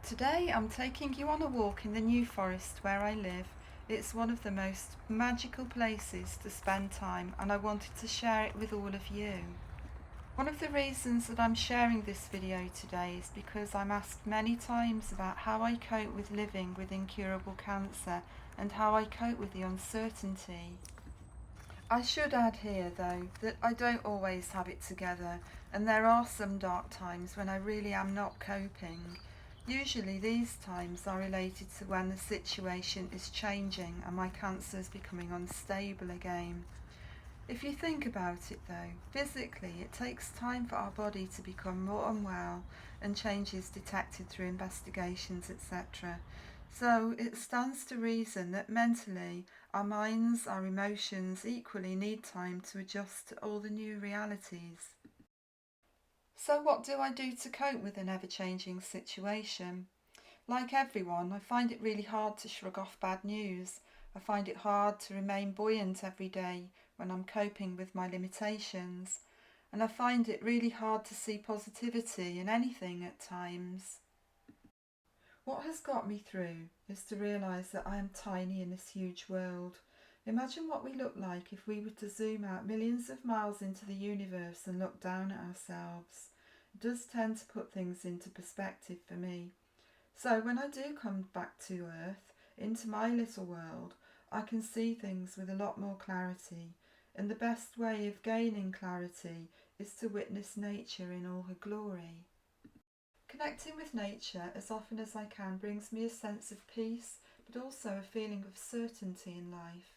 Today I'm taking you on a walk in the New Forest where I live. It's one of the most magical places to spend time and I wanted to share it with all of you. One of the reasons that I'm sharing this video today is because I'm asked many times about how I cope with living with incurable cancer and how I cope with the uncertainty. I should add here though that I don't always have it together and there are some dark times when I really am not coping. Usually these times are related to when the situation is changing and my cancer is becoming unstable again. If you think about it though, physically it takes time for our body to become more unwell and changes detected through investigations, etc. So it stands to reason that mentally our minds, our emotions equally need time to adjust to all the new realities. So what do I do to cope with an ever-changing situation? Like everyone, I find it really hard to shrug off bad news. I find it hard to remain buoyant every day when I'm coping with my limitations. And I find it really hard to see positivity in anything at times. What has got me through is to realise that I am tiny in this huge world. Imagine what we look like if we were to zoom out millions of miles into the universe and look down at ourselves. It does tend to put things into perspective for me. So when I do come back to Earth, into my little world, I can see things with a lot more clarity. And the best way of gaining clarity is to witness nature in all her glory. Connecting with nature as often as I can brings me a sense of peace, but also a feeling of certainty in life.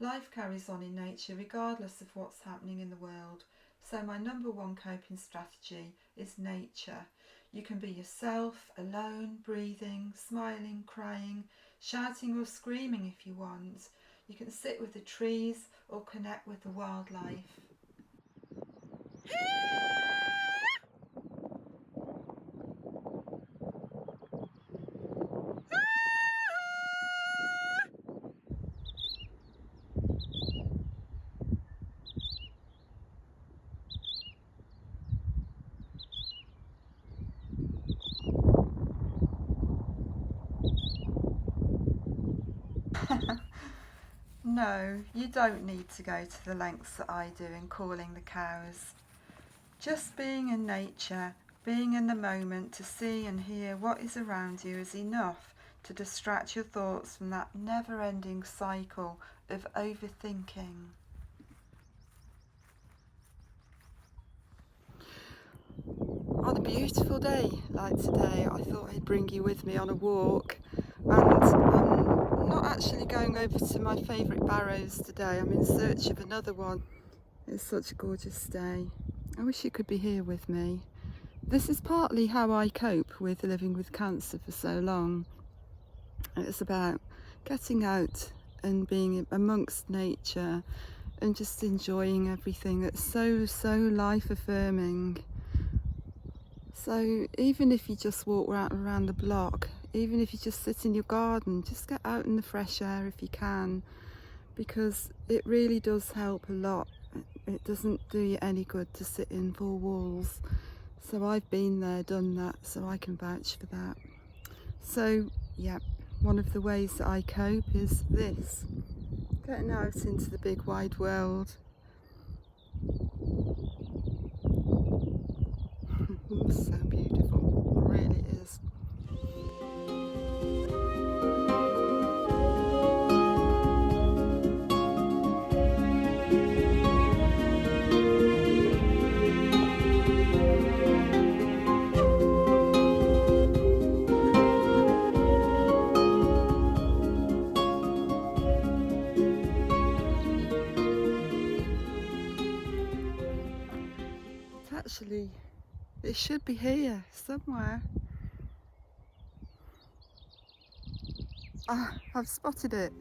Life carries on in nature regardless of what's happening in the world, so my number one coping strategy is nature. You can be yourself, alone, breathing, smiling, crying, shouting or screaming if you want. You can sit with the trees or connect with the wildlife. No, you don't need to go to the lengths that I do in calling the cows. Just being in nature, being in the moment to see and hear what is around you is enough to distract your thoughts from that never-ending cycle of overthinking. On a beautiful day like today, I thought I'd bring you with me on a walk, and I'm not actually going over to my favourite barrows today. I'm in search of another one. It's such a gorgeous day. I wish you could be here with me. This is partly how I cope with living with cancer for so long. It's about getting out and being amongst nature and just enjoying everything. It's so life affirming. So even if you just walk around the block, even if you just sit in your garden, just get out in the fresh air if you can, because it really does help a lot. It doesn't do you any good to sit in four walls. So I've been there, done that, so I can vouch for that. So yeah, one of the ways that I cope is this, getting out into the big wide world. It's so beautiful, it really is. Actually, it should be here somewhere. Ah, I've spotted it.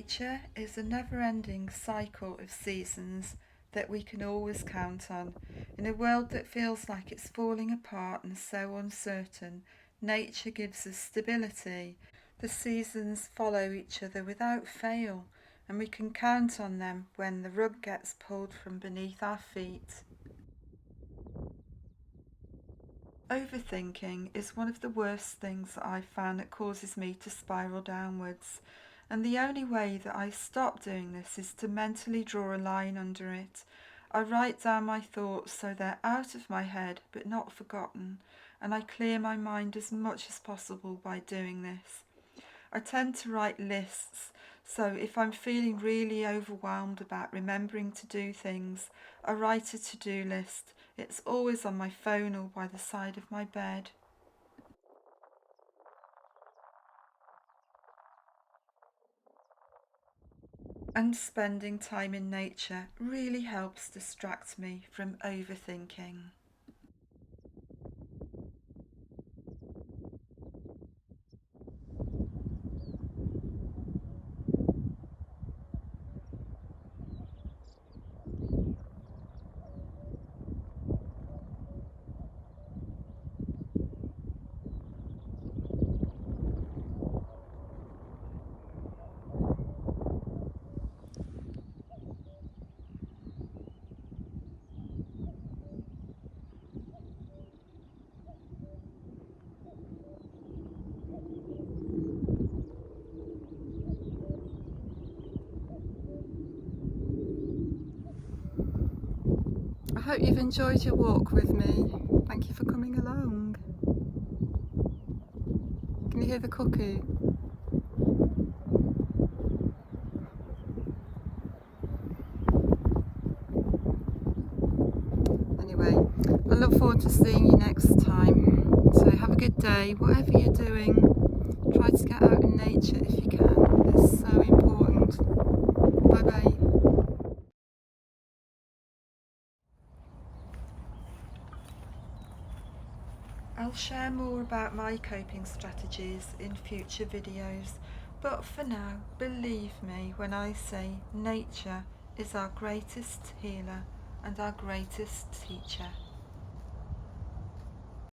Nature is a never-ending cycle of seasons that we can always count on. In a world that feels like it's falling apart and so uncertain, nature gives us stability. The seasons follow each other without fail, and we can count on them when the rug gets pulled from beneath our feet. Overthinking is one of the worst things that I've found that causes me to spiral downwards, and the only way that I stop doing this is to mentally draw a line under it. I write down my thoughts so they're out of my head but not forgotten, and I clear my mind as much as possible by doing this. I tend to write lists, so if I'm feeling really overwhelmed about remembering to do things, I write a to-do list. It's always on my phone or by the side of my bed. And spending time in nature really helps distract me from overthinking. I hope you've enjoyed your walk with me. Thank you for coming along. Can you hear the cuckoo? Anyway, I look forward to seeing you next time. So have a good day, whatever you're doing. Try to get out in nature if you can. It's so important. Bye bye. I'll share more about my coping strategies in future videos, but for now, believe me when I say nature is our greatest healer and our greatest teacher.